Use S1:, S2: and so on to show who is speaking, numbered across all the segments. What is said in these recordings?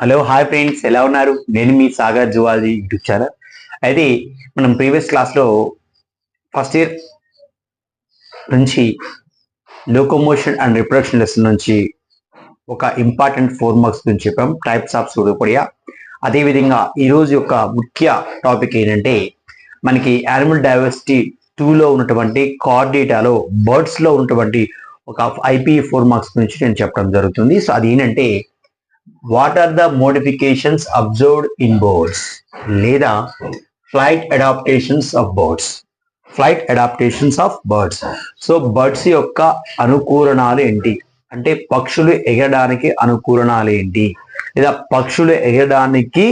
S1: Hello hi friends, ఎలా ఉన్నారు? నేను మీ సాగర్ జువాలజీ యూట్యూబ్ ఛానల్. అయితే మనం ప్రీవియస్ క్లాస్లో ఫస్ట్ ఇయర్ నుంచి లోకోమోషన్ అండ్ రిప్రొడక్షన్ లెసన్ నుంచి ఒక ఇంపార్టెంట్ 4 మార్క్స్ గురించి చెప్పాం, టైప్స్ ఆఫ్ సూడోపోడియా. అదేవిధంగా ఈరోజు యొక్క ముఖ్య టాపిక్ ఏంటంటే మనకి యానిమల్ డైవర్సిటీ 2లో ఉన్నటువంటి కార్డేటాలో బర్డ్స్లో ఉన్నటువంటి ఒక ఐపీ 4 మార్క్స్ గురించి నేను చెప్పడం జరుగుతుంది. సో అది ఏంటంటే what are the modifications observed in birds లేదా flight adaptations of birds. So birds యొక్క అనుకూలనాలు ఏంటి అంటే పక్షులు ఎగరడానికి అనుకూలనాలు ఏంటి లేదా పక్షులు ఎగరడానికి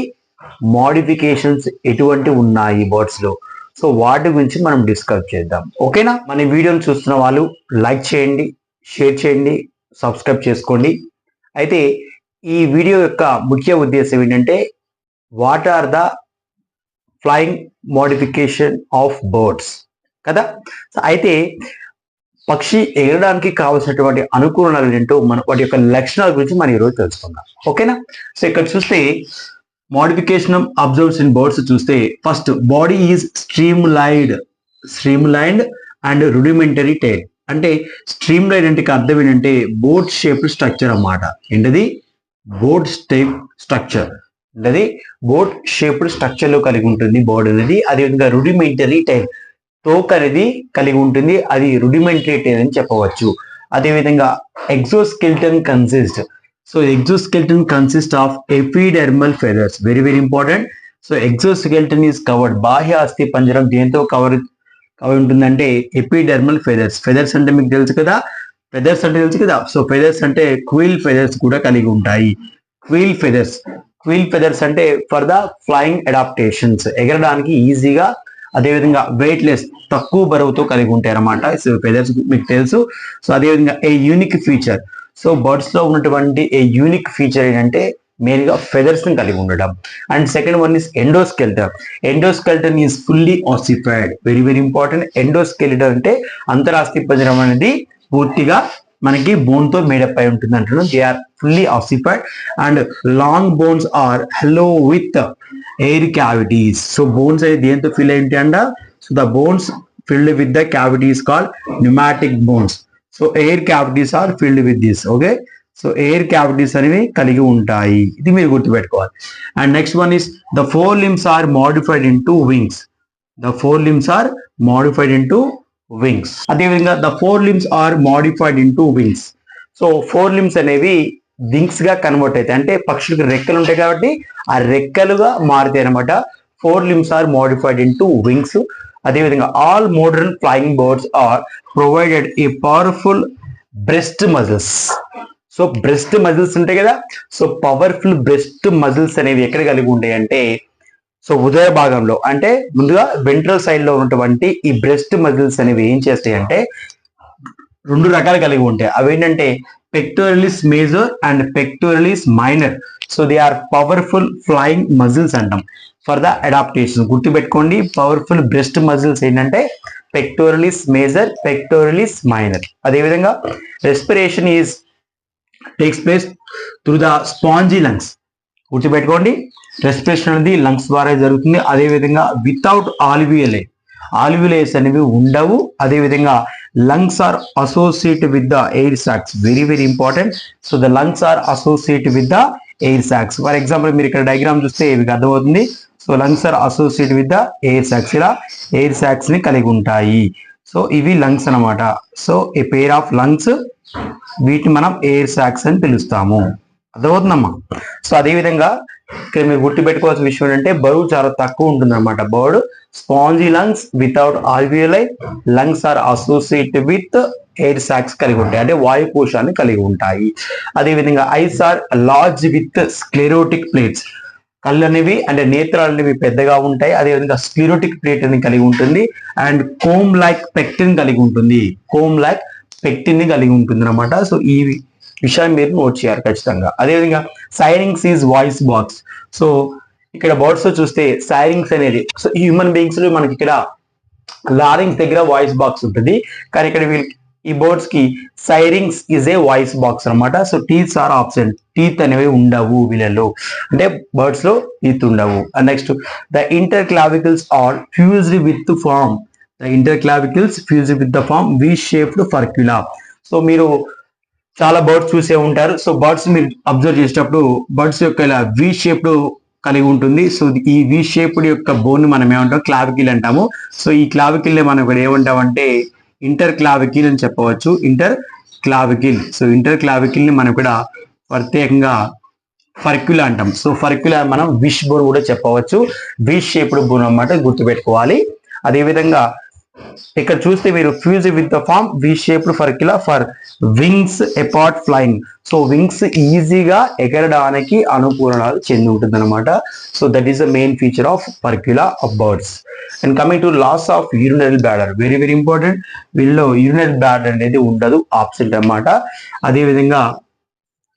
S1: మోడిఫికేషన్స్ ఎటువంటి ఉన్నాయి బర్డ్స్ లో. సో వాటి గురించి మనం డిస్కస్ చేద్దాం, ఓకేనా? మన వీడియోని చూస్తున్న వాళ్ళు లైక్ చేయండి, షేర్ చేయండి, సబ్స్క్రైబ్ చేసుకోండి. అయితే ఈ వీడియో యొక్క ముఖ్య ఉద్దేశం ఏంటంటే what are the flying modification of birds కదా. అయితే పక్షి ఎగరడానికి కావాల్సినటువంటి అనుకూలనాలు ఏంటో వాటి యొక్క లక్షణాల గురించి మనం ఈరోజు తెలుసుకుందాం, ఓకేనా? సో ఇక్కడ చూస్తే modification of observes in birds చూస్తే first body is streamlined and rudimentary tail. అంటే స్ట్రీమ్ లైన్ అంటే అర్థం ఏంటంటే బోట్ షేప్డ్ స్ట్రక్చర్ అన్నమాట. ఏంటది? బోట్ షేప్డ్ స్ట్రక్చర్ లో కలిగి ఉంటుంది బోర్డ్ అనేది. అదేవిధంగా రుడిమెంటరీ టైల్, టోక్ అనేది కలిగి ఉంటుంది, అది రుడిమెంటరీ టైల్ అని చెప్పవచ్చు. అదేవిధంగా exoskeleton consist of epidermal feathers. Very very important. So exoskeleton is covered, బాహ్య అస్థి పంజరం దేంతో కవర్ ఉంటుందంటే ఎపిడెర్మల్ ఫెదర్స్ అంటే మీకు తెలుసు కదా. సో ఫెదర్స్ అంటే క్విల్ ఫెదర్స్ కూడా కలిగి ఉంటాయి. క్విల్ ఫెదర్స్ అంటే ఫర్ ద ఫ్లయింగ్ అడాప్టేషన్స్, ఎగరడానికి ఈజీగా, అదేవిధంగా వెయిట్లెస్, తక్కువ బరువుతో కలిగి ఉంటాయి అన్నమాట. సో ఫెదర్స్ మీకు తెలుసు. సో అదేవిధంగా a unique feature, so birds లో ఉన్నటువంటి ఏ యూనిక్ ఫీచర్ ఏంటంటే మెయిన్ గా ఫెదర్స్ ని కలిగి ఉండడం. And second one is endoskeleton is fully ossified. Very very important. Endoskeleton అంటే అంతరాస్థి పంజరం అనేది పూర్తిగా మనకి బోన్ తో మేడప్ అయి ఉంటుంది అంటున్నాం. They are fully ossified and long bones are hollow with air cavities. So bones అయితే దేంతో ఫిల్ అయి ఉంటాయి అంట. So the bones filled with the cavities called pneumatic bones. So air cavities are filled with this, okay. So air cavities అనేవి కలిగి ఉంటాయి, ఇది మీరు గుర్తుపెట్టుకోవాలి. And next one is the 4 limbs are modified into wings. అదేవిధంగా the 4 limbs are modified into wings. So 4 limbs అనేవి wings గా convert అవుతాయి, అంటే పక్షులకు రెక్కలు ఉంటాయి కాబట్టి ఆ రెక్కలుగా మారుతాయి అనమాట. 4 limbs are modified into wings. అదేవిధంగా all modern flying birds are provided a powerful breast muscles. So breast muscles ఉంటాయి కదా. సో పవర్ఫుల్ బ్రెస్ట్ మజిల్స్ అనేవి ఎక్కడ కలిగి ఉంటాయి అంటే సో ఉదర భాగంలో, అంటే ముందుగా వెంట్రల్ సైడ్ లో ఉన్నటువంటి ఈ బ్రెస్ట్ మజిల్స్ అనేవి ఏం చేస్తాయి అంటే 2 రకాలు కలిగి ఉంటాయి. అవి ఏంటంటే pectoralis major and pectoralis minor. So they are powerful flying muscles అంటాం ఫర్ ద అడాప్టేషన్. గుర్తుపెట్టుకోండి, పవర్ఫుల్ బ్రెస్ట్ మజిల్స్ ఏంటంటే పెక్టోరలిస్ మేజర్, పెక్టోరలిస్ మైనర్. అదేవిధంగా respiration takes place through the spongy lungs. గుర్తుపెట్టుకోండి, రెస్పిరేషన్ అనేది లంగ్స్ ద్వారా జరుగుతుంది. అదేవిధంగా వితౌట్ ఆల్వియోలేస్ అనేవి ఉండవు. అదేవిధంగా lungs are associated with the air sacs. Very very important. So the lungs are associated with the air sacs. For example మీరు ఇక్కడ డయాగ్రామ్ చూస్తే మీకు అర్థమవుతుంది. So lungs are associated with the air sacs. ఇలా air sacs ని కలిగి ఉంటాయి. So ఇవి లంగ్స్ అన్నమాట. So a pair of lungs, వీటిని మనం ఎయిర్ సాక్స్ అని పిలుస్తాము. అర్థమవుతుందమ్మా? సో అదేవిధంగా ఇక్కడ మీరు గుర్తుపెట్టుకోవాల్సిన విషయం ఏంటంటే బరువు చాలా తక్కువ ఉంటుంది అనమాట bird. Spongy lungs without alveoli, lungs are associated with air sacs కలిగి ఉంటాయి, అంటే వాయుకోశాన్ని కలిగి ఉంటాయి. అదేవిధంగా eyes are large with sclerotic plates. కళ్ళు అనేవి అంటే నేత్రాలు అనేవి పెద్దగా ఉంటాయి. అదేవిధంగా స్క్లెరోటిక్ ప్లేట్ అని కలిగి ఉంటుంది. అండ్ కోమ్ లైక్ పెక్టిన్ కలిగి ఉంటుంది అనమాట. సో ఈ విషయాన్ని మీరు నోట్ చేయాలి ఖచ్చితంగా. అదేవిధంగా syringes is voice box. So ఇక్కడ బర్డ్స్ లో చూస్తే సైరింగ్స్ అనేది, సో హ్యూమన్ బీయింగ్స్ లో మనకి ఇక్కడ లారింగ్స్ దగ్గర వాయిస్ బాక్స్ ఉంటుంది, కానీ ఇక్కడ ఈ బర్డ్స్ కి syrinx is a voice box అన్నమాట. So teeths are absent, teeth అనేవి ఉండవు వీళ్ళలో, అంటే బర్డ్స్ లో టీత్ ఉండవు. And next the interclavicles are fused with form, the interclavicles fused with the form V shaped furcula. So మీరు చాలా birds చూసే ఉంటారు. సో బర్డ్స్ మీరు అబ్జర్వ్ చేసేటప్పుడు బర్డ్స్ యొక్క ఇలా వి షేప్డ్ కలిగి ఉంటుంది. సో ఈ వి షేప్డ్ యొక్క బోన్ మనం ఏమంటాం, క్లావికిల్ అంటాము. సో ఈ క్లావికిల్ మనం ఇక్కడ ఏమంటామంటే ఇంటర్ క్లావికిల్ అని చెప్పవచ్చు, inter clavicle. So inter clavicle ని మనం ఇక్కడ ప్రత్యేకంగా ఫర్క్యులా అంటాం. సో ఫర్క్యులా మనం విష్ బోన్ కూడా చెప్పవచ్చు, వి షేప్డ్ బోన్ అన్నమాట, గుర్తుపెట్టుకోవాలి. అదేవిధంగా ఇక్కడ చూస్తే మీరు fuse with the form V shaped furcula for wings apart flying. So wings ఈజీగా ఎగరడానికి అనుకూలనాలు చెంది ఉంటుంది అనమాట. So that is the main feature of furcula of birds. And coming to loss of urinary bladder, very very important. వీళ్ళలో urinary bladder అనేది ఉండదు, absent అన్నమాట. అదేవిధంగా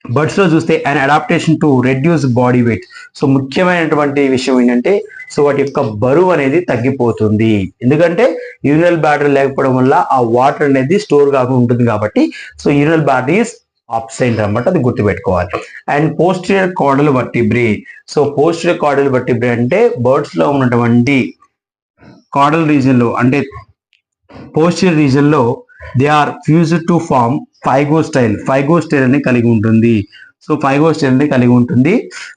S1: బర్డ్స్ లో చూస్తే and adaptation to reduce body weight. So ముఖ్యమైనటువంటి విషయం ఏంటంటే సో వాటి యొక్క బరువు అనేది తగ్గిపోతుంది, ఎందుకంటే యూరినల్ బ్లాడర్ లేకపోవడం వల్ల ఆ వాటర్ అనేది స్టోర్ కాకుండా ఉంటుంది కాబట్టి. So urinal bladder is absent అన్నమాట, అది గుర్తుపెట్టుకోవాలి. And posterior caudal vertebrae. So posterior caudal vertebrae అంటే బర్డ్స్ లో ఉన్నటువంటి కాడల్ రీజన్ లో, అంటే పోస్టీరియర్ రీజన్ లో they are fused to form pygostyle, pygostyle అని కలిగి ఉంటుంది. సో ఫైగోస్టైల్ ని కలిగి ఉంటుంది.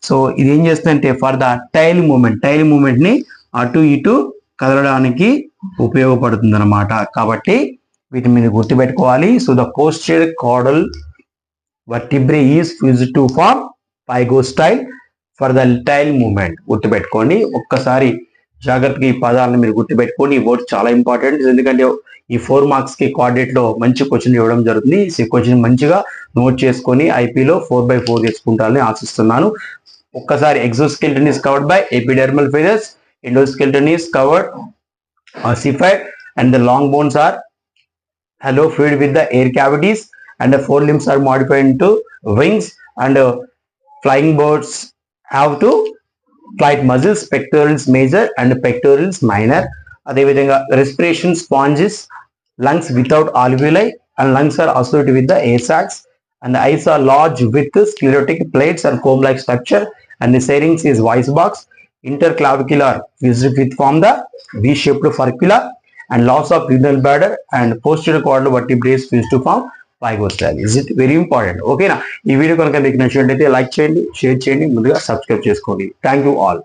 S1: సో ఇది ఏం చేస్తుందంటే for the tail movement, tail movement ని అటు ఇటు కదలడానికి ఉపయోగపడుతుంది అనమాట. కాబట్టి వీటిని మీరు గుర్తుపెట్టుకోవాలి. So the posterior caudal vertebrae is fused to form pygostyle for the tail movement. గుర్తుపెట్టుకోండి, ఒక్కసారి జాగ్రత్తగా ఈ పదాలను మీరు గుర్తుపెట్టుకోండి. ఈ వర్డ్ చాలా ఇంపార్టెంట్, ఎందుకంటే ఈ 4 మార్క్స్ కి కోఆర్డినేట్ లో మంచి క్వశ్చన్ ఇవ్వడం జరుగుతుంది. ఈ క్వశ్చన్ మంచిగా నోట్ చేసుకొని ఐపీలో 4/4 తెచ్చుకుంటారని ఆశిస్తున్నాను. ఒక్కసారి exoskeleton is covered by epidermal feathers, endoskeleton is covered ossified, and the long bones are filled with the air cavities, and the 4 limbs are modified into wings, and flying birds have to flight muscles, pectorals major and pectorals minor. అదేవిధంగా respiration sponges, lungs without alveoli, and lungs are associated with the air sacs, and the eyes are large with sclerotic plates and comb-like structure, and the syrinx is voice box. Interclavicular fused with form the V-shaped furcula, and loss of renal bladder, and posterior caudal vertebrae fused to form pygostyle. Is it very important. ఓకేనా? ఈ video కనుక మీకు నచ్చినట్లయితే like చేయండి, share చేయండి, ముందుగా subscribe చేసుకోండి. Thank you all.